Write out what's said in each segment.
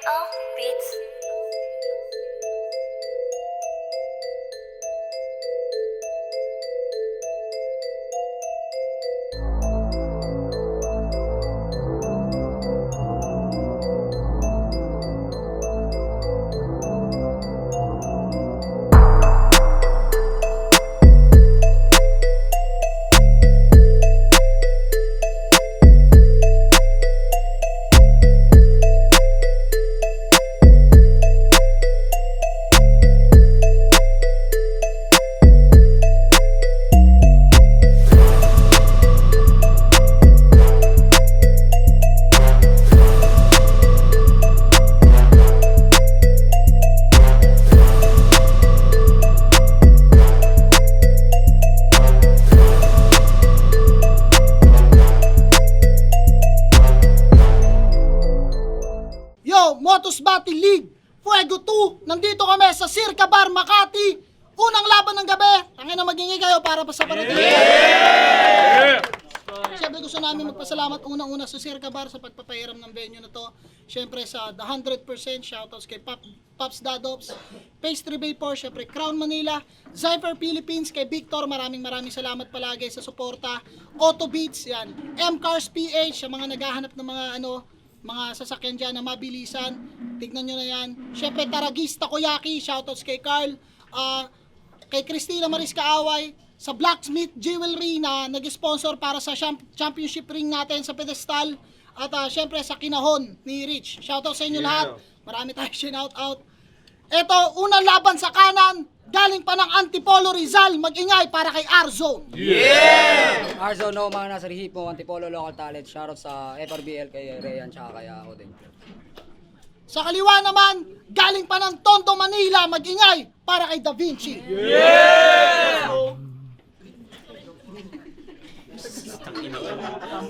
Oh, beats. Motos Battle League Fuego 2. Nandito kami sa Circa Bar Makati. Unang laban ng gabi. Tangina, magingay kayo para pa sa panood. Siyempre gusto namin magpasalamat unang-una sa Circa Bar sa pagpapahiram ng venue na to. Siyempre sa The 100%, shoutouts kay Pops Dadops, Pastry Vapor, siyempre Crown Manila, Zyper Philippines, kay Victor, maraming salamat palagi sa suporta. Auto Beats, yan. M-Cars PH, sa mga naghahanap ng mga sasakyan dyan na mabilisan, tignan nyo na yan. Siyempre Taragista Koyaki, shoutouts kay Carl, kay Christina Maris Kaaway, sa Blacksmith Jewelry na nag-sponsor para sa championship ring natin sa pedestal, at siyempre sa Kinahon ni Rich. Shoutouts sa inyo lahat, marami tayong shout-out. Eto, unang laban sa kanan, galing pa ng Antipolo Rizal, mag-ingay para kay Arzone. Arzo, no, mga nasa Rihipo, Antipolo Local Talent. Shoutout sa FRBL kay Rayan tsaka kay Odeng. Sa kaliwa naman, galing pa ng Tondo, Manila, mag-ingay para kay Da Vinci.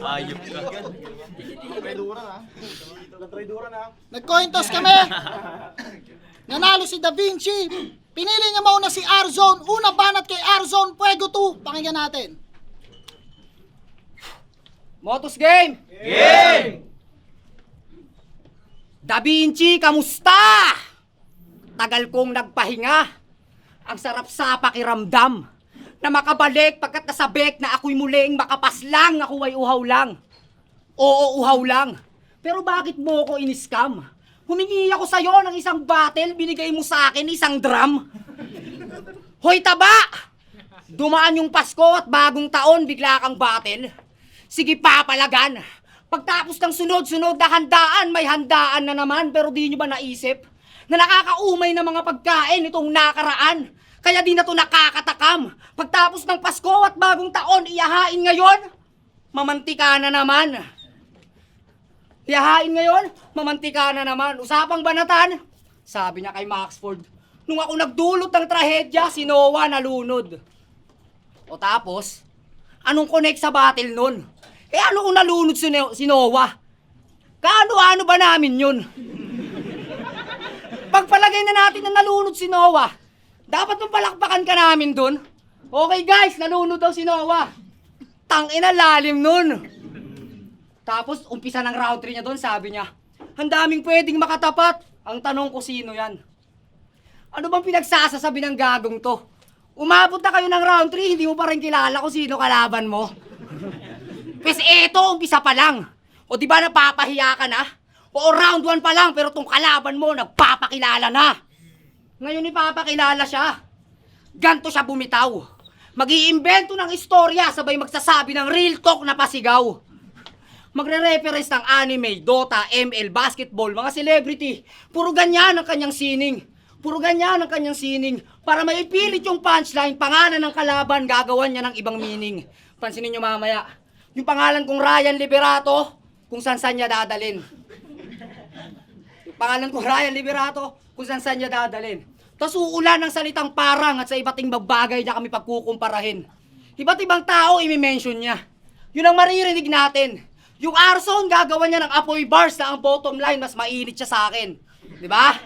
Ayop ka. Nag-coin toss kami. Nanalo si Da Vinci. Pinili niya mauna si Arzone. Una banat kay Arzone, Fuego 2. Pakinggan natin. Motos Game! Da Vinci, kamusta? Tagal kong nagpahinga. Ang sarap sa pakiramdam na makabalik pagkat nasabik na ako'y muling makapaslang. Ako ay uhaw lang. Oo, uhaw lang. Pero bakit mo ko in-scam? Humingi ako sa'yo ng isang battle, binigay mo sa akin isang drum. Hoy taba! Dumaan yung Pasko at bagong taon, bigla kang battle. Sige papalagan. Pagtapos ng sunod-sunod na handaan, may handaan na naman, pero di nyo ba naisip na nakakaumay na mga pagkain itong nakaraan? Kaya di na to nakakatakam. Pagtapos ng Pasko at bagong taon, iyahain ngayon, mamantika na naman. Iyahain ngayon, mamantika na naman. Usapang banatan, sabi niya kay Maxford, nung ako nagdulot ng trahedya, si Noah nalunod. O tapos, anong connect sa battle nun? Ano kung nalunod si Noah? Kaano-ano ba namin yun? Pagpalagay na natin na nalunod si Noah, dapat mong palakpakan ka namin dun. Okay guys, nalunod daw si Noah. Tangina, lalim nun. Tapos, umpisa ng round 3 niya doon, sabi niya, ang daming pwedeng makatapat. Ang tanong ko, sino yan? Ano bang pinagsasasabi ng gagong to? Umabot na kayo ng round 3, hindi mo pa rin kilala kung sino kalaban mo. Kasi eto, umpisa pa lang. O di ba napapahiya ka na? O round 1 pa lang, pero tong kalaban mo, nagpapakilala na. Ngayon ipapakilala siya. Ganto siya bumitaw. Mag-iimbento ng istorya, sabay magsasabi ng real talk na pasigaw. Magre-reference ng anime, Dota, ML, basketball, mga celebrity. Puro ganyan ang kanyang sining. Puro ganyan ang kanyang sining. Para maipilit yung punchline, pangalan ng kalaban, gagawan niya ng ibang meaning. Pansinin nyo mamaya. Yung pangalan kong Ryan Liberato, kung saan niya dadalin. Yung pangalan kong Ryan Liberato, kung saan niya dadalin. Tapos uulan ng salitang parang at sa iba't ibang bagay niya kami pagkukumparahin. Iba't ibang tao i-mention niya. Yun ang maririnig natin. Yung Arzone, gagawa niya ng apoy bars na ang bottom line, mas mainit siya sa akin. Diba?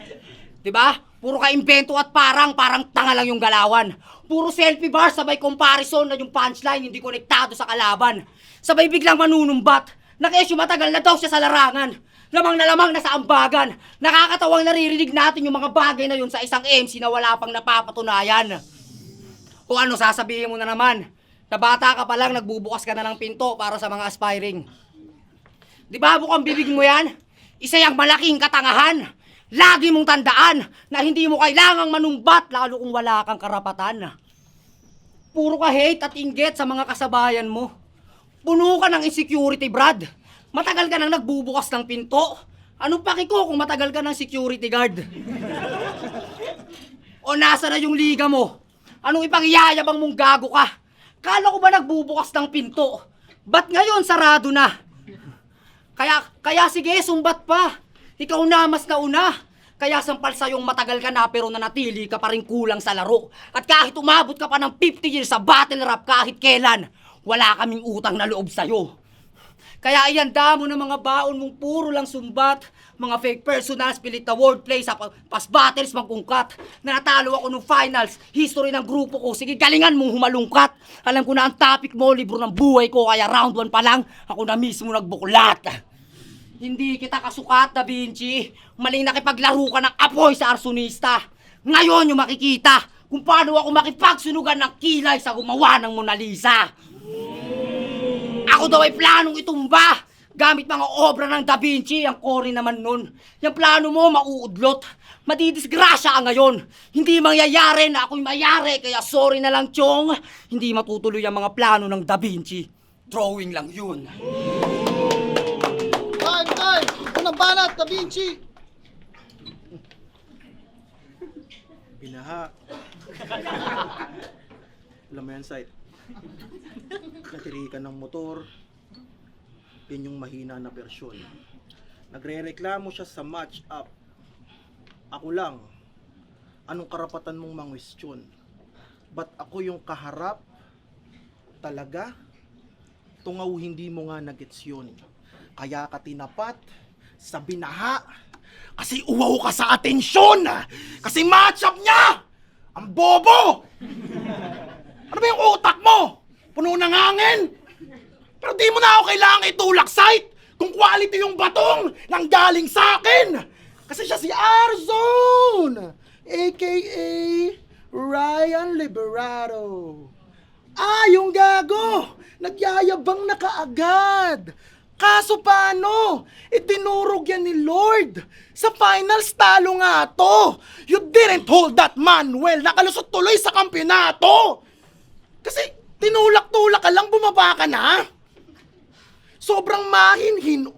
Diba? Puro ka-invento at parang tanga lang yung galawan. Puro selfie bars, sabay comparison na yung punchline, hindi konektado sa kalaban. Sabay biglang manunumbat, na kesyo matagal na daw siya sa larangan. Lamang na lamang na sa ambagan. Nakakatawang naririnig natin yung mga bagay na yun sa isang MC na wala pang napapatunayan. O ano, sasabihin mo na naman, na bata ka pa lang, nagbubukas ka na ng pinto para sa mga aspiring. Di ba bukang bibig mo yan? Isa yung malaking katangahan. Lagi mong tandaan na hindi mo kailangang manumbat lalo kung wala kang karapatan. Puro ka hate at inggit sa mga kasabayan mo. Puno ka ng insecurity, Brad. Matagal ka nang nagbubukas ng pinto. Anong paki ko kung matagal ka ng security guard? O nasa na yung liga mo? Anong ipangyayabang mong gago ka? Kala ko ba nagbubukas ng pinto? Ba't ngayon sarado na? Kaya sige, sumbat pa. Ikaw na mas nauna. Kaya sampal sa'yong matagal ka na pero nanatili ka pa rin kulang sa laro. At kahit umabot ka pa ng 50 years sa battle rap kahit kailan, wala kaming utang na loob sa'yo. Kaya ihanda mo ng mga baon mong puro lang sumbat, mga fake personals, pilit na wordplay sa past battles, magkungkat. Na natalo ako nung finals, history ng grupo ko, sige galingan mong humalungkat. Alam ko na ang topic mo, libro ng buhay ko, kaya round 1 pa lang, ako na mismo nagbuklat. Hindi kita kasukat, Da Vinci. Maling nakipaglaro ka ng apoy sa arsonista. Ngayon yung makikita kung paano ako makipagsunugan ng kilay sa gumawa ng Mona Lisa. Ako daw ay planong itumba gamit mga obra ng Da Vinci. Ang core naman nun. Yung plano mo mauudlot. Madidisgrasya ka ngayon. Hindi mangyayari na ako'y mayari. Kaya sorry na lang, Chong. Hindi matutuloy ang mga plano ng Da Vinci. Drawing lang yun. Time! Unang banat, Da Vinci! Binaha. Alam mo yan, Sight. Natirikan ng motor. Yun yung mahina na persyon. Nagre-reklamo siya sa match up. Ako lang. Anong karapatan mong mangwestiyon? Ba't ako yung kaharap? Talaga? Tungaw hindi mo nga nagets yun. Kaya ka tinapat sa binaha. Kasi uwaw ka sa atensyon. Kasi match up niya. Ang bobo. Ano ba yung utak mo? Puno ng hangin. Pero di mo na ako kailangan itulak, Sight. Kung quality yung batong nang galing sa akin. Kasi siya si Arzone, a.k.a. Ryan Liberato. Yung gago. Nagyayabang na kaagad. Kaso paano? Itinurog yan ni Lord. Sa finals, talo nga to. You didn't hold that man well. Nakalusot tuloy sa kampyonato. Kasi tinulak-tulak ka lang, bumaba ka na. Sobrang mahinhin.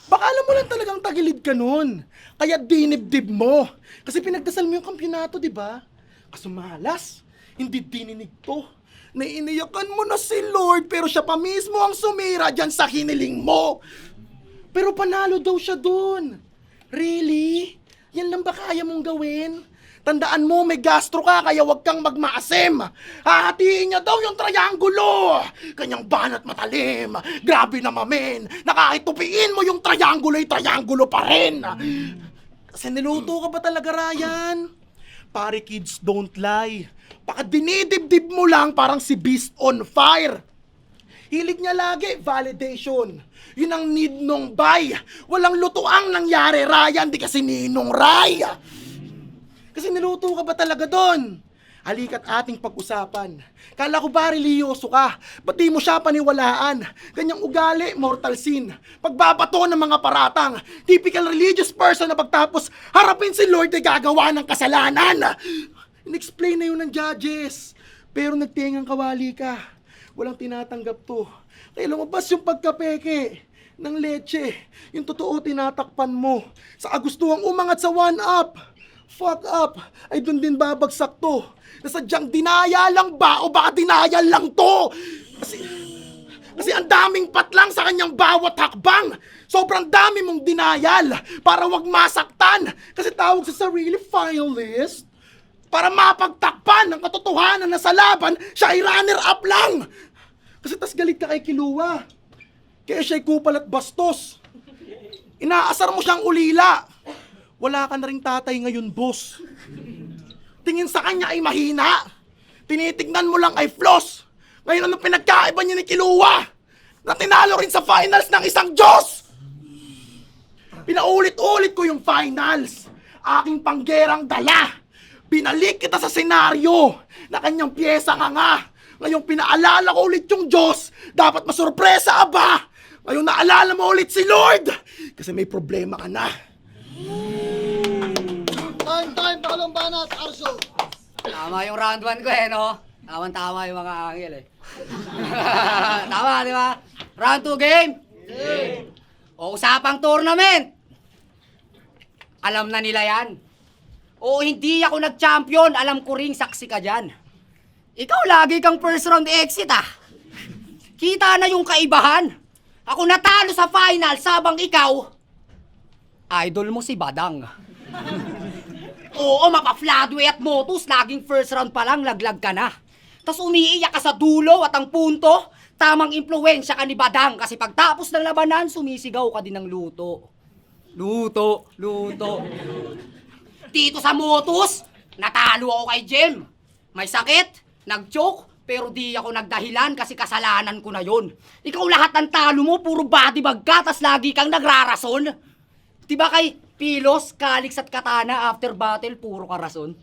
Baka alam mo lang talagang tagilid ka nun. Kaya dinibdib mo. Kasi pinagdasal mo yung kampyonato, di ba? Kaso malas, hindi dininig to. Nainiyakan mo na si Lord pero siya pa mismo ang sumira dyan sa hiniling mo. Pero panalo daw siya dun. Really? Yan lang ba kaya mong gawin? Tandaan mo, may gastro ka kaya wag kang magmaasim. Hahatiin niya daw yung triangulo. Kanyang banat matalim. Grabe na mamen. Nakahitupiin mo yung triangulo, ay triangulo pa rin. Kasi niluto ka ba talaga, Ryan? Pare, kids don't lie. Baka dinidibdib mo lang parang si Beast on Fire. Hilig niya lagi, validation. Yun ang need nung bay. Walang lutuang nangyari, Ryan, di kasi ninong Ray. Kasi niluto ka ba talaga doon? Halika't ating pag-usapan. Kala ko ba religyoso ka? Ba't di mo siya paniwalaan? Ganyang ugali, mortal sin. Pagbabato ng mga paratang. Typical religious person na pagtapos harapin si Lord ay gagawa ng kasalanan. In-explain na yun ng judges. Pero nagtingang kawali ka. Walang tinatanggap to. Kaya lumabas yung pagkapeke ng leche. Yung totoo tinatakpan mo. Sa kagustuhang umangat sa one-up. Fuck up. Ay dun din babagsak to. Nasadyang dinaya lang ba o baka dinaya lang to? Kasi ang daming patlang sa kanyang bawat hakbang. Sobrang dami mong dinayal para wag masaktan. Kasi tawag sa sarili finalist. Para mapagtakpan ng katotohanan na sa laban, siya ay runner-up lang. Kasi tas galit ka kay Kilua. Kaya siya'y kupal at bastos. Inaasar mo siyang ulila. Wala ka na ring tatay ngayon, boss. Tingin sa kanya ay mahina. Tinitignan mo lang ay flaws. Ngayon anong pinagkaiba niya ni Kilua? Na tinalo rin sa finals ng isang Diyos. Pinaulit-ulit ko yung finals. Aking panggerang dala. Binalik kita sa senaryo na kanyang pyesa nga. Ngayong pinaalala ko ulit yung Diyos. Dapat masurpresa ka ba? Ngayong naalala mo ulit si Lord. Kasi may problema ka na. Time, Pakalong Banat, Arso. Tama yung round 1 ko no? Tama yung mga angel Tama, di ba? Round 2 game? O usapang tournament. Alam na nila yan. O hindi ako nag-champion, alam ko ring saksi ka dyan. Ikaw lagi kang first round exit Kita na yung kaibahan. Ako natalo sa final sabang ikaw, idol mo si Badang. Oo, mapa-floodway at Motus, laging first round pa lang, laglag ka na. Tapos umiiyak ka sa dulo at ang punto, tamang impluensya ka ni Badang kasi pagtapos ng labanan, sumisigaw ka din ng luto. Luto. Dito sa Motus, natalo ako kay Jem. May sakit, nag-choke, pero di ako nagdahilan kasi kasalanan ko na yon. Ikaw lahat ng talo mo, puro body bag ka, tas lagi kang nagrarason. Diba kay Pilos, Calix at Katana after battle, puro ka rason?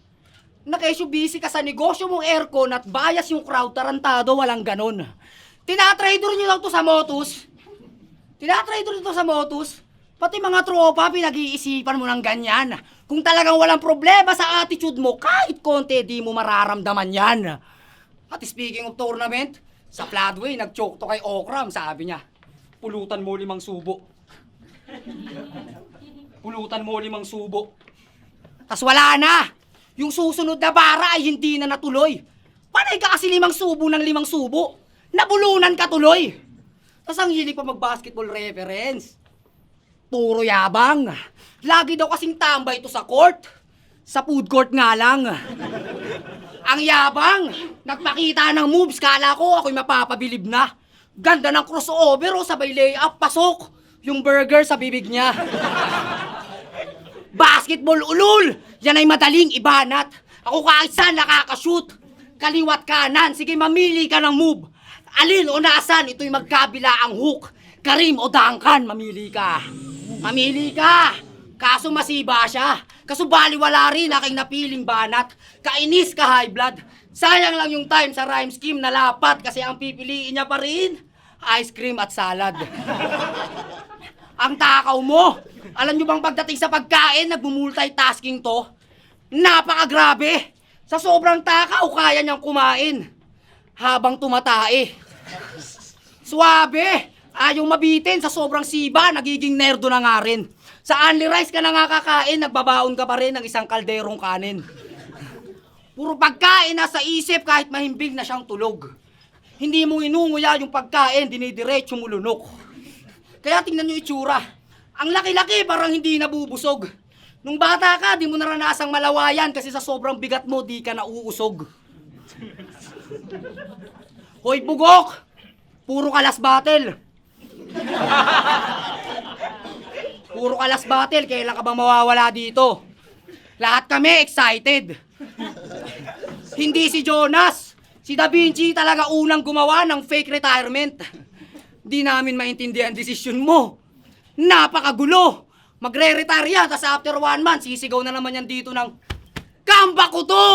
Nakesyo busy ka sa negosyo mong aircon at bias yung crowd, tarantado, walang ganon. Tinatrader nyo lang to sa Motus. Pati mga tropa, pinag-iisipan mo ng ganyan. Kung talagang walang problema sa attitude mo, kahit konti, di mo mararamdaman yan. At speaking of tournament, sa Floodway, nag-choke to kay Okram, sabi niya, pulutan mo 5 subo. Tas wala na! Yung susunod na bara ay hindi na natuloy. Panay ka kasi 5 subo ng 5 subo. Nabulunan ka tuloy. Tas ang hilig pa mag-basketball reference. Puro yabang. Lagi daw kasing tambay to sa court. Sa food court nga lang. Ang yabang. Nagpakita ng moves. Kala ko ako'y mapapabilib na. Ganda ng crossover o sabay layup. Pasok. Yung burger sa bibig niya. Basketball ulul. Yan ay madaling ibanat. Ako kahit saan nakakashoot. Kaliwat kanan. Sige, mamili ka ng move. Alin o nasan, ito'y magkabila ang hook. Karim o Duncan, mamili ka. Kaso masiba siya. Kaso baliwala rin aking napiling banat. Kainis ka high blood. Sayang lang yung time sa rhyme scheme na lapat kasi ang pipiliin niya pa rin, ice cream at salad. Ang takaw mo. Alam nyo bang pagdating sa pagkain, nagmumultitasking to? Napakagrabe. Sa sobrang takaw, kaya niyang kumain. Habang tumatae. Suwabe. Ayaw mabitin sa sobrang siba, nagiging nerdo na nga rin. Sa only rice ka na nga kakain, nagbabaon ka pa rin ng isang kalderong kanin. Puro pagkain nasa isip kahit mahimbing na siyang tulog. Hindi mo inunguya yung pagkain, dinidiretso mo lunok. Kaya tingnan nyo itsura. Ang laki-laki parang hindi nabubusog. Nung bata ka, di mo naranasang malawayan kasi sa sobrang bigat mo, di ka nauusog. Hoy bugok! Puro kalas battle. Kailan ka bang mawawala dito? Lahat kami excited. Hindi si Jonas, si Da Vinci talaga unang gumawa ng fake retirement. Di namin maintindihan ang desisyon mo. Napakagulo. Magre-retire yan, tas after 1 month, sisigaw na naman yan dito ng comeback ko to!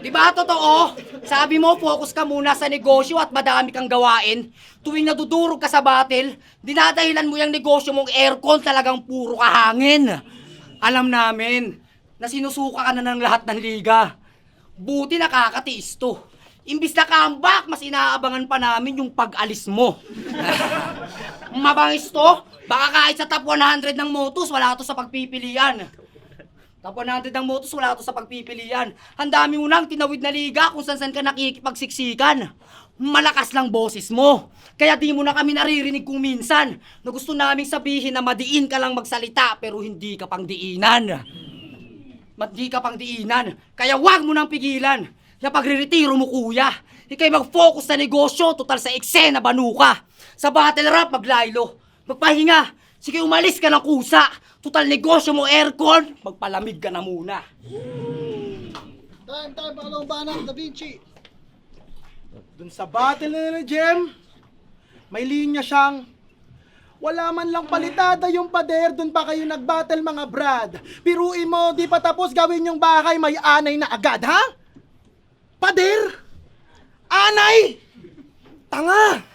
Diba totoo? Sabi mo, focus ka muna sa negosyo at madami kang gawain. Tuwing nadudurog ka sa battle, dinadahilan mo yung negosyo mong aircon talagang puro kahangin. Alam namin na sinusuka ka na ng lahat ng liga. Buti nakakatiis to. Imbis na comeback, mas inaabangan pa namin yung pag-alis mo. Mabangis to? Baka kahit sa top 100 ng Motus, wala to sa pagpipilian. Top 100 ng Motus, wala to sa pagpipilian. Ang dami mo nang tinawid na liga kung saan ka nakikipagsiksikan. Malakas lang boses mo. Kaya di mo na kami naririnig kung minsan na gusto naming sabihin na madiin ka lang magsalita pero hindi ka pang diinan. Kaya wag mo nang pigilan. Na pagre-retiro mo kuya, ikay mag-focus sa negosyo, total sa eksena banuka. Sa battle rap, maglaylo. Magpahinga, sige umalis ka ng kusa. Total negosyo mo aircon, magpalamig ka na muna. Time, Pakalong Banat, Da Vinci. Dun sa battle na ni Jem, may linya siyang Wala man lang palitada yung pader, dun pa kayo nag-battle mga brad. Biruin mo, di pa tapos gawin yung bahay, may anay na agad, ha? Pader? Anay? Tanga!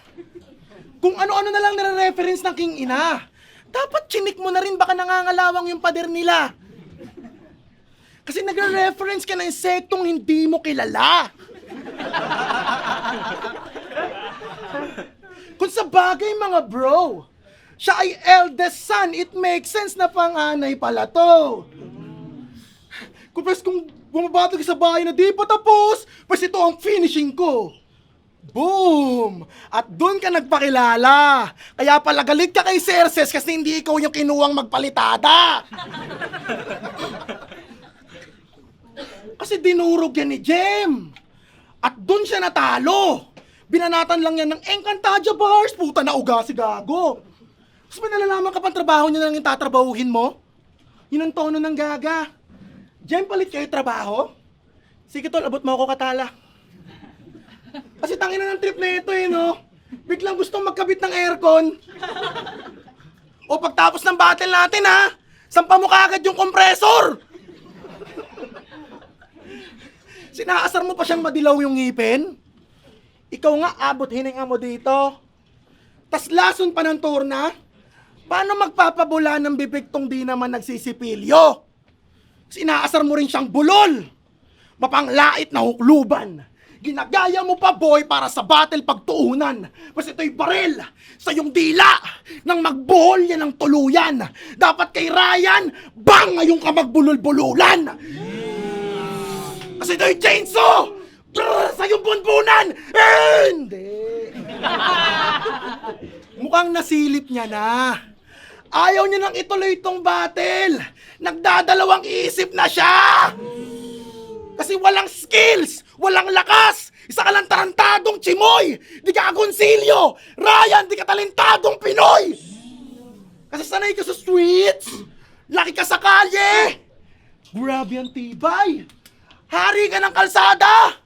Kung ano-ano na lang nire-reference ng King Ina. Dapat chinik mo na rin, baka nangangalawang yung pader nila. Kasi nagre-reference ka ng insektong hindi mo kilala. Kung sa bagay mga bro, siya ay eldest son, it makes sense na panganay pala to. Kung bumabatog sa bahay na di pa tapos, pas ito ang finishing ko. Boom! At doon ka nagpakilala. Kaya pala galit ka kay Cerces kasi hindi ikaw yung kinuwang magpalitada. Kasi dinurog yan ni Jem. At doon siya natalo. Binanatan lang yan ng Encantadia bars. Puta na uga si gago. Tapos may nalalaman ka pang trabaho niya na lang yung tatrabahuhin mo? Yun ang tono ng gaga. Jem, palit kayo trabaho? Sige tol, abot mo ako katala. Kasi tangina ng trip na ito no? Biglang gustong magkabit ng aircon. O pagtapos ng battle natin ha, sampa mo kaagad yung kompresor. Sinaasar mo pa siyang madilaw yung ngipin? Ikaw nga, abot hininga mo dito. Tas lason pa ng torna? Paano magpapabula ng bibig tong di naman nagsisipilyo? Sinaasar mo rin siyang bulol. Mapanglait na hukluban. Ginagaya mo pa boy para sa battle pagtuunan. Mas ito'y baril sa iyong dila. Nang magbuhol yan ng tuluyan. Dapat kay Ryan, bang ngayong ka magbulol-bululan. Kasi ito'y chainsaw. Brrr, sa iyong bunbunan. Hindi. Mukhang nasilip niya na. Ayaw niya nang ituloy itong battle. Nagdadalawang isip na siya. Kasi walang skills, walang lakas. Isa ka lang tarantadong chimoy. Di ka agonsilyo. Ryan, di ka talentadong Pinoy. Kasi sanay ka sa streets. Laki ka sa kalye. Grabe ang tibay. Hari ka ng kalsada.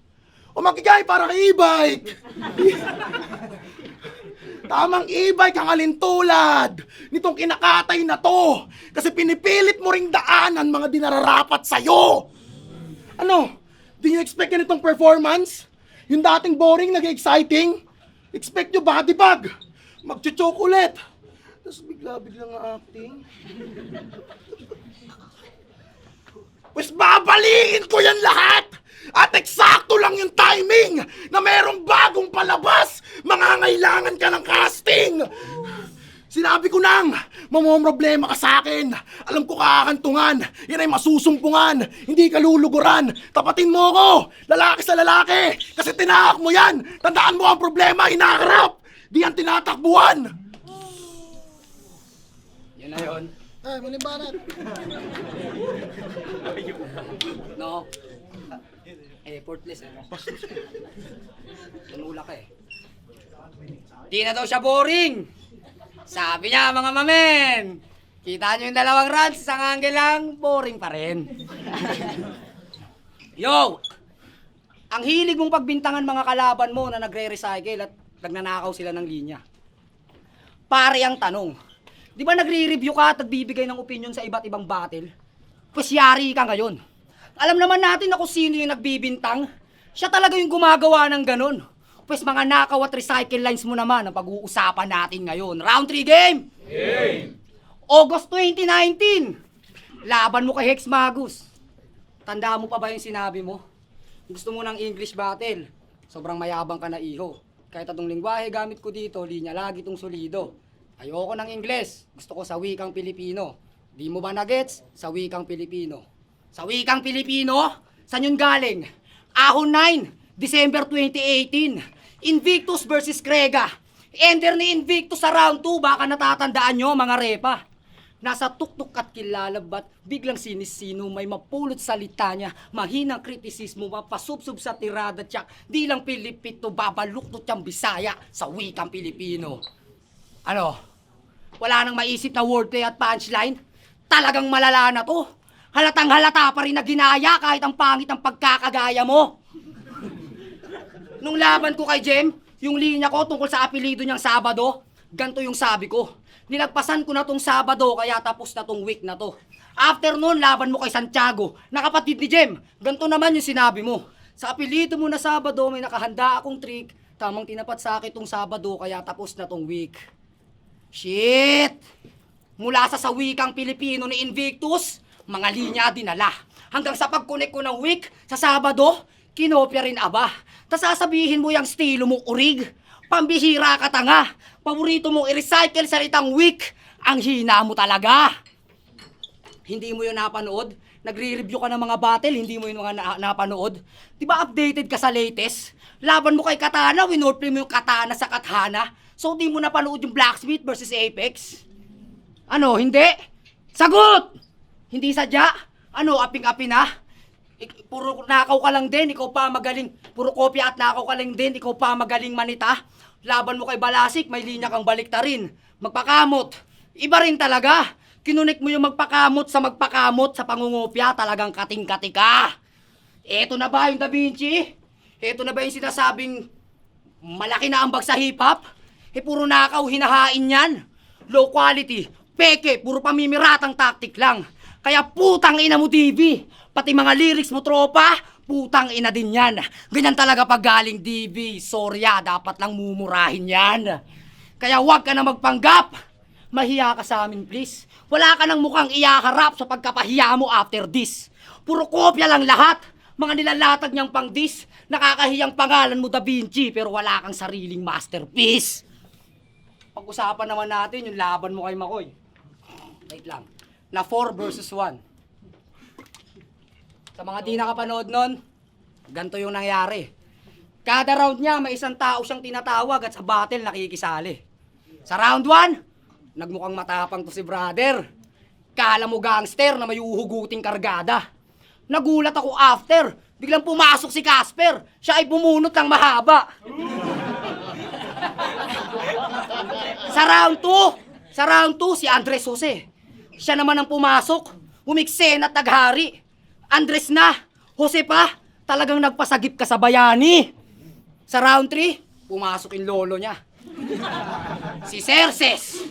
O magigay para kay e-bike. Tamang e-bike ang alintulad nitong kinakatay na to. Kasi pinipilit mo ring daanan mga dinararapat sa'yo. Ano? Di nyo expect ganitong performance? Yung dating boring, nag-exciting? Expect nyo body bag. Magchuchocolate. Tapos bigla-biglang acting. Pues babaliin ko yan lahat! At eksakto lang yung timing na merong bagong palabas. Mangangailangan ka ng casting. Sinabi ko nang, mamomroblema ka sa akin. Alam ko kakakantungan. Yan ay masusumpungan. Hindi ka luluguran. Tapatin mo ko. Lalaki sa lalaki. Kasi tinahak mo yan. Tandaan mo ang problema, hinaharap. Di yan tinatakbuhan. Yan na yun. Ay, malibanat. No? Effortless eh. Tunula ka eh. Di na daw siya boring. Sabi niya mga mamen. Kita niyo yung dalawang runs, isang angle lang, boring pa rin. Yo! Ang hilig mong pagbintangan mga kalaban mo na nagre-recycle at nagnanakaw sila ng linya. Pare ang tanong, di ba nagre-review ka at nagbibigay ng opinion sa iba't ibang battle? Pues yari ka ngayon. Alam naman natin na kung sino yung nagbibintang. Siya talaga yung gumagawa ng ganun. Pues mga nakaw at recycle lines mo naman ang pag-uusapan natin ngayon. Round 3 game! Game! August 2019. Laban mo kay Hex Magus. Tanda mo pa ba yung sinabi mo? Gusto mo ng English battle. Sobrang mayabang ka na iho. Kahit atong lingwahe gamit ko dito, linya lagi tong solido. Ayoko ng Ingles. Gusto ko sa wikang Pilipino. Di mo ba nagets? Sa wikang Pilipino. Sa wikang Pilipino? Saan yun galing? Ahon 9, December 2018. Invictus versus Krega. Ender ni Invictus sa round 2, baka natatandaan nyo mga repa. Nasa tuktok at kilalabat, biglang sinisino may mapulot salita niya, mahinang kritisismo, mapasubsob sa tirada tiyak, di lang Pilipito, babaluktot siyang Bisaya sa wikang Pilipino. Ano? Wala nang maisip na wordplay at punchline? Talagang malala na to. Halatang halata pa rin na ginaya kahit ang pangit ang pagkakagaya mo. Nung laban ko kay Jem, yung linya ko tungkol sa apelido niyang Sabado, ganito yung sabi ko. Nilagpasan ko na tong Sabado, kaya tapos na tong week na to. After nun, laban mo kay Santiago, na kapatid ni Jem. Ganto naman yung sinabi mo. Sa apelyido mo na Sabado, may nakahanda akong trick. Tamang tinapat sa akin tong Sabado, kaya tapos na tong week. Shit! Mula sa wikang Pilipino ni Invictus, mga linya dinala. Hanggang sa pag-connect ko ng week, sa Sabado, kinopya rin aba. Tas sasabihin mo yung estilo mo urig. Pambihira ka tanga. Paborito mong i-recycle salitang week. Ang hina mo talaga. Hindi mo yun napanood? Nagre-review ka ng mga battle, hindi mo yun mga napanood? Di ba updated ka sa latest? Laban mo kay Katana, winorplay mo yung Katana sa Kathana. So di mo napanood yung Blacksmith versus Apex? Ano, hindi? Sagot! Hindi sadya? Ano, aping-api na? Puro nakaw ka lang din, ikaw pa magaling. Puro kopya at nakaw ka lang din, ikaw pa magaling manita. Laban mo kay Balasik, may linya kang baliktarin. Magpakamot. Iba rin talaga. Kinunik mo yung magpakamot sa pangungopya, talagang kating-kati ka. Eto na ba yung Da Vinci? Eto na ba yung sinasabing malaki na ambag sa hip-hop? Puro nakaw, hinahain yan. Low quality, peke, puro pamimiratang tactic lang. Kaya putang ina mo DV. Pati mga lyrics mo tropa, putang ina din yan. Ganyan talaga pag galing DV. Sorya, dapat lang mumurahin yan. Kaya wag ka na magpanggap. Mahiya ka sa amin please. Wala ka nang mukhang iyaharap sa pagkapahiya mo after this. Puro kopya lang lahat. Mga nilalatag niyang pang-dis. Nakakahiyang pangalan mo Da Vinci pero wala kang sariling masterpiece. Pag-usapan naman natin yung laban mo kay Makoy. Wait lang. Na 4 versus 1. Sa mga di nakapanood nun, ganito yung nangyari. Kada round niya, may isang tao siyang tinatawag at sa battle nakikisali. Sa round 1, nagmukhang matapang to si brother. Kala mo gangster na may uhuguting kargada. Nagulat ako after, biglang pumasok si Casper. Siya ay bumunot ng mahaba. Sa round 2, si Andres Jose. Siya naman ang pumasok, umiksen at naghari. Andres na, Jose pa, talagang nagpasagip ka sa bayani. Sa round 3, pumasok yung lolo niya. Si Cerces.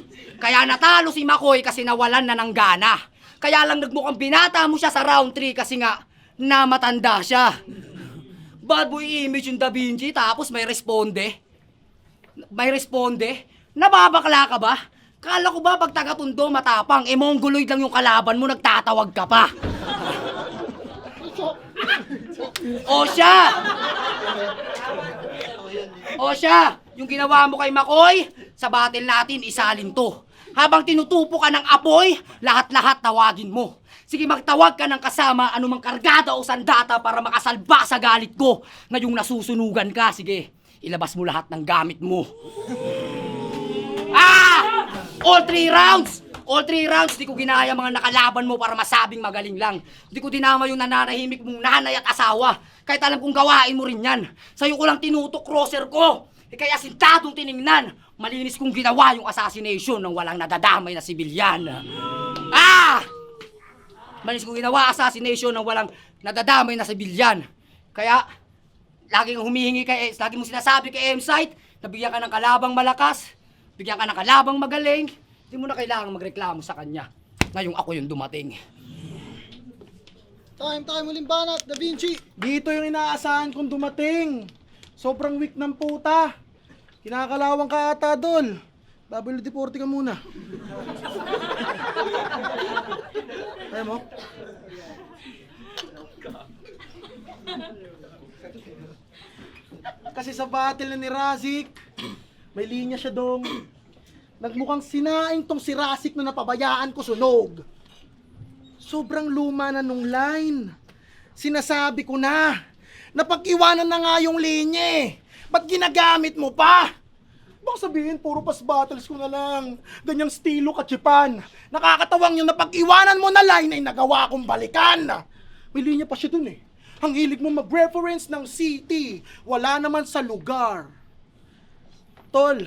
Kaya natalo si Makoy kasi nawalan na ng gana. Kaya lang nagmukhang binata mo siya sa round 3 kasi nga namatanda siya. Bad boy image yung Da Vinci tapos may responde. Nababakla ka ba? Kala ko ba pag taga-Tondo matapang, mongoloid lang yung kalaban mo, nagtatawag ka pa. O siya, yung ginawa mo kay Makoy, sa battle natin, isalin to. Habang tinutupo ka ng apoy, lahat-lahat tawagin mo. Sige, magtawag ka ng kasama, anumang kargada o sandata para makasalba sa galit ko na yung nasusunugan ka. Sige, ilabas mo lahat ng gamit mo. All 3 rounds, di ko ginaya mga nakalaban mo para masabing magaling lang. Di ko dinama yung nananahimik mong nanay at asawa. Kahit alam kong gawain mo rin yan. Sa'yo ko lang tinutok crosser ko. Kaya sintadong tiningnan. Malinis kong ginawa yung assassination ng walang nadadamay na sibilyan. Malinis kong ginawa assassination ng walang nadadamay na sibilyan. Kaya, laging mo sinasabi kay M-Site na bigyan ka ng kalabang malakas, bigyan ka ng kalabang magaling, hindi mo na kailangang magreklamo sa kanya. Ngayong ako yung dumating. Time uling banat, Da Vinci. Dito yung inaasahan kong dumating. Sobrang weak ng puta. Kinakalawang ka ata, Dol. WD-40 ka muna. Kaya mo? Kasi sa battle na ni Razik, may linya siya dong. Nagmukhang sinaing tong si Razik na napabayaan ko sunog. Sobrang luma na nung line. Sinasabi ko na, napag-iwanan na nga yung linya eh. Ba't ginagamit mo pa? Baka sabihin, puro pas battles ko na lang. Ganyang estilo kachipan. Nakakatawang yung napag-iwanan mo na line ay nagawa kong balikan. May linya pa siya dun eh. Ang hilig mo mag-reference ng city. Wala naman sa lugar. Tol,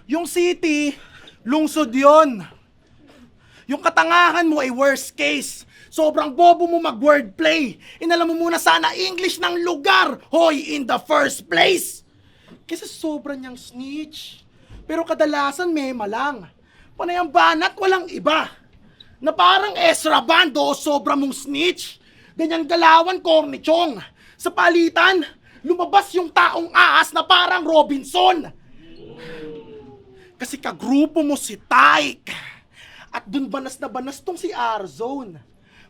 yung city, lungsod yon. Yung katangahan mo ay worst case. Sobrang bobo mo mag-wordplay. Inalam mo muna sana English ng lugar, hoy, in the first place. Kasi sobra niyang snitch. Pero kadalasan mema lang. Panayang banat, walang iba. Na parang Ezra Bando o sobra mong snitch. Ganyang galawan, Corny Chong. Sa palitan, lumabas yung taong ahas na parang Robinson. Kasi kagrupo mo si Tyke. At dun banas na banas tong si R-Zone.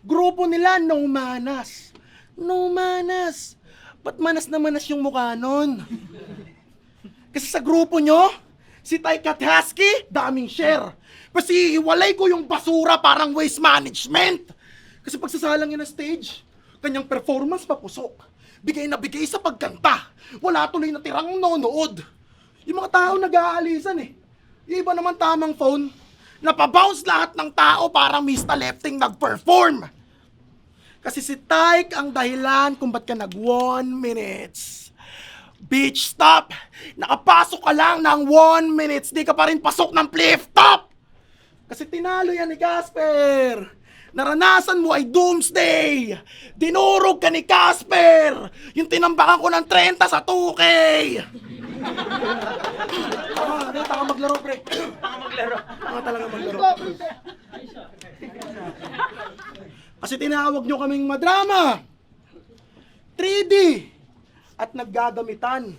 Grupo nila, no manas. No manas. Ba't manas na manas yung mukha nun? Kasi sa grupo nyo, si Tyke at Husky, daming share. Kasi hiwalay ko yung basura parang waste management. Kasi pagsasalang yun na stage, kanyang performance papusok. Bigay na bigay sa pagkanta. Wala tuloy na tirang nonood. Yung mga tao nag-aalisan eh. Yung iba naman tamang phone, napabounce lahat ng tao parang Mr. Lefting nag-perform. Kasi si Tyke ang dahilan kung ba't ka nag 1 minutes. Bitch, stop! Nakapasok ka lang ng 1 minutes, di ka pa rin pasok ng flip top! Kasi tinalo yan ni Casper! Naranasan mo ay doomsday! Dinurog ka ni Casper! Yung tinambakan ko ng 30 sa 2K! Tanga maglaro, pre. Tanga talaga maglaro. Kasi tinawag nyo kaming madrama. 3D. At naggagamitan.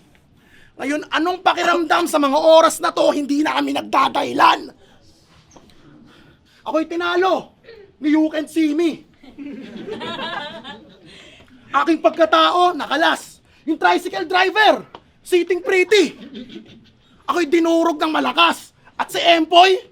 Ngayon, anong pakiramdam sa mga oras na to, hindi na kami nagdadahilan? Ako'y tinalo. Ni You Can See Me. Aking pagkatao, nakalas. Yung tricycle driver, sitting pretty. Ako'y dinurog ng malakas. At si Empoy,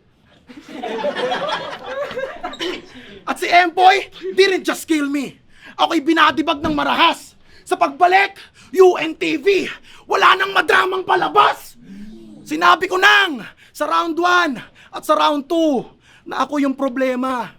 didn't just kill me. Ako'y binadibag ng marahas. Sa pagbalik, UNTV, wala nang madramang palabas. Sinabi ko nang sa round 1 at sa round 2 na ako yung problema.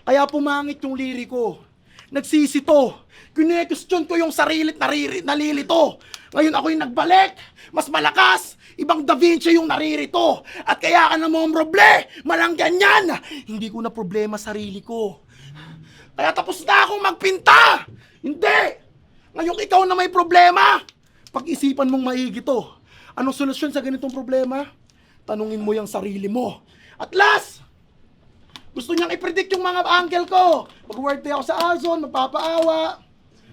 Kaya pumangit yung liriko. Nagsisito. Kine-question ko yung sarilit nalilito. Ngayon ako'y nagbalik. Mas malakas. Ibang Da Vinci yung naririto. At kaya ka na momroble. Malang ganyan. Hindi ko na problema sarili ko. Kaya tapos na akong magpinta. Hindi. Ngayon ikaw na may problema. Pag-isipan mong maigi to. Anong solusyon sa ganitong problema? Tanungin mo yung sarili mo. At last, gusto niyang i-predict yung mga uncle ko. Mag-wordplay ako sa Azon, magpapaawa.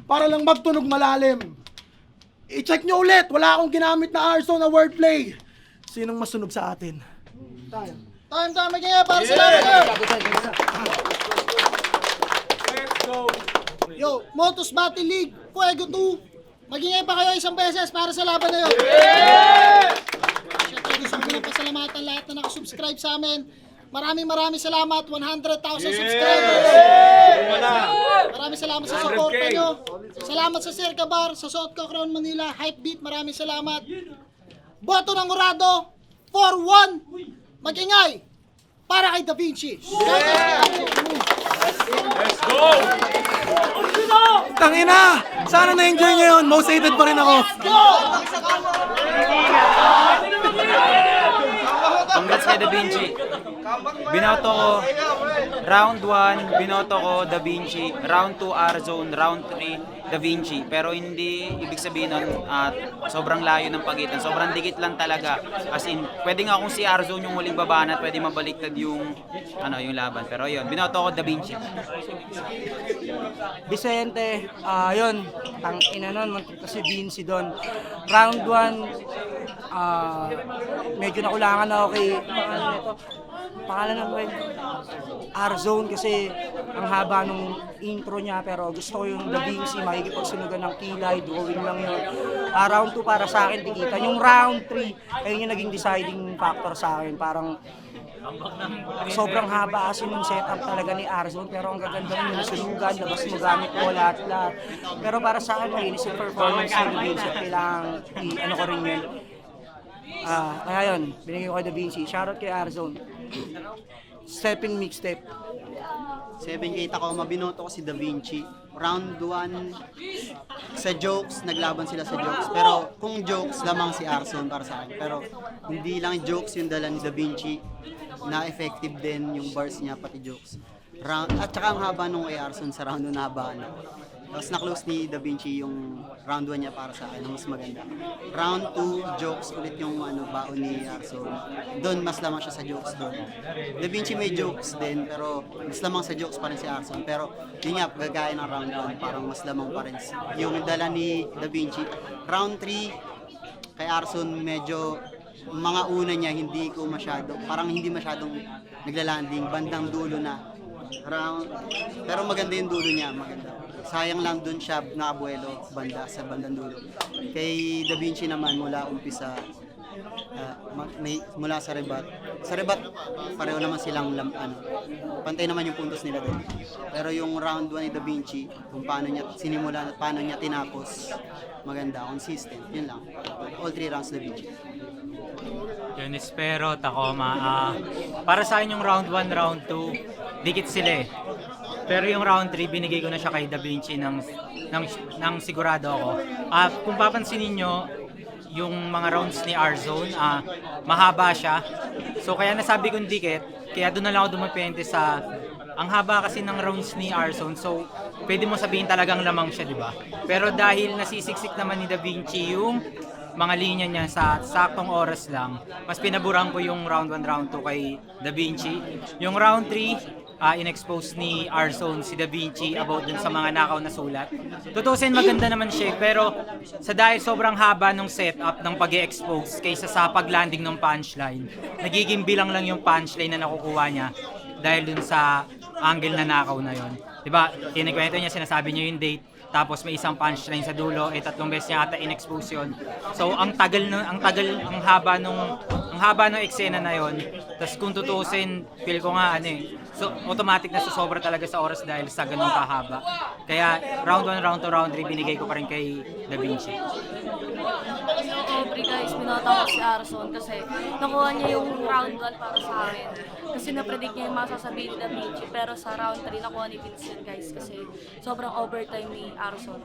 Para lang magtunog malalim. I-check nyo ulit, wala akong ginamit na Arson na wordplay. Sinong masunog sa atin? Time kaya para sa laban. Yo, Motos Battle League, Fuego 2. Magingay pa kayo isang beses para sa laban na yun. Siyempre gusto ko na pasalamatan lahat na nakasubscribe sa amin. Maraming salamat, 100,000 subscribers. Maraming salamat sa suporta nyo. Salamat sa Circa Bar, sa Sotco Crown Manila, Hypebeat, maraming salamat. Boto ng Urado, 4-1. Mag-ingay para kay Da Vinci. Let's go! Tangina! Sana na-enjoy nyo yun. Most hated pa rin ako. Congrats kay Da Vinci. Binoto ko round 1, binoto ko Da Vinci, round 2 R-Zone, round 3 Da Vinci. Pero hindi ibig sabihin nun sobrang layo ng pagitan. Sobrang dikit lang talaga. As in, pwede nga kung si R-Zone yung huling babanat, pwede mabaliktad yung yung laban. Pero yun, binoto ko Da Vinci. Vicente, yun, tangina nun, muntik ko si Vinci doon. Round 1, medyo nakulangan ako kay, pangalan na R-Zone kasi ang haba nung intro niya, pero gusto ko yung Da Vinci, makikipagsunugan ng kilay, drawing lang yun. Round 2 para sa akin, tikitan. Yung round 3, ayun yung naging deciding factor sa akin. Parang sobrang haba kasi yung setup talaga ni R-Zone, pero ang gaganda rin yung sunugan, labas mo gamit mo lahat. Pero para sa akin, malinis yung performance ni Da Vinci at kailangan i-ano ko rin yun. Kaya yun, binigay ko kay Da Vinci. Shoutout kay R-Zone. Stepping mixtape. 7K ako, mabinoto ko si Da Vinci. Round 1, sa jokes, naglaban sila sa jokes. Pero kung jokes, lamang si Arson para sa akin. Pero hindi lang jokes yung dala ni Da Vinci, na effective din yung bars niya, pati jokes. At saka ang haba nung kay Arson sa round 1, nahabaan ako. Tapos na-close ni Da Vinci yung round 1 niya para sa akin, ang mas maganda. Round 2, jokes ulit yung baon ni Arson. Doon, mas lamang siya sa jokes doon. Da Vinci may jokes din, pero mas lamang sa jokes pa rin si Arson. Pero yun nga, gagaya ng round 1, parang mas lamang pa rin yung dala ni Da Vinci. Round 3, kay Arson medyo mga una niya parang hindi masyadong naglalanding, bandang dulo na. Pero maganda yung dulo niya, maganda. Sayang lang dun siya nakabuelo sa bandang dulo. Kay Da Vinci naman mula umpisa, mula sa rebat. Sa rebat, pareho naman silang pantay naman yung puntos nila doon. Pero yung round 1 ni Da Vinci, kung paano niya sinimula at paano niya tinapos, maganda, consistent, yun lang. All 3 rounds Da Vinci. Yun, espero, Tacoma. Para sa akin yung round 1, round 2, dikit sila eh. Pero yung round 3, binigay ko na siya kay Da Vinci ng sigurado ako. Kung papansinin nyo, yung mga rounds ni R-Zone, mahaba siya. So kaya nasabi kong dikit, kaya doon na lang ako dumepende sa ang haba kasi ng rounds ni R-Zone. So pwede mo sabihin talagang lamang siya, di ba? Pero dahil nasisiksik naman ni Da Vinci yung mga linya niya sa saktong oras lang, mas pinaburan ko yung round 1, round 2 kay Da Vinci. Yung round 3, in-expose ni R-Zone si Da Vinci about dun sa mga nakaw na sulat. Tutusin maganda naman siya, pero sa dahil sobrang haba ng setup ng pag-expose kaysa sa pag-landing ng punchline, nagiging bilang lang yung punchline na nakukuha niya dahil dun sa angle na nakaw na yon. Diba, kinikwento niya, sinasabi niya yung date, tapos may isang punchline sa dulo, 3 beses niya ata in-expose yun. So ang haba ng eksena na yon. Tapos kung tutusin, feel ko nga so automatic na susobra talaga sa oras dahil sa ganung kahaba. Kaya round 1, round 2, round 3 binigay ko pa rin kay Da Vinci. Aubrey guys, binata ko si Arson kasi nakuha niya yung round 1 para sa akin. Kasi na-predict niya yung masasabihin ni Da Vinci, pero sa round 3 nakuha ni Vincent guys kasi sobrang overtime ni Arson.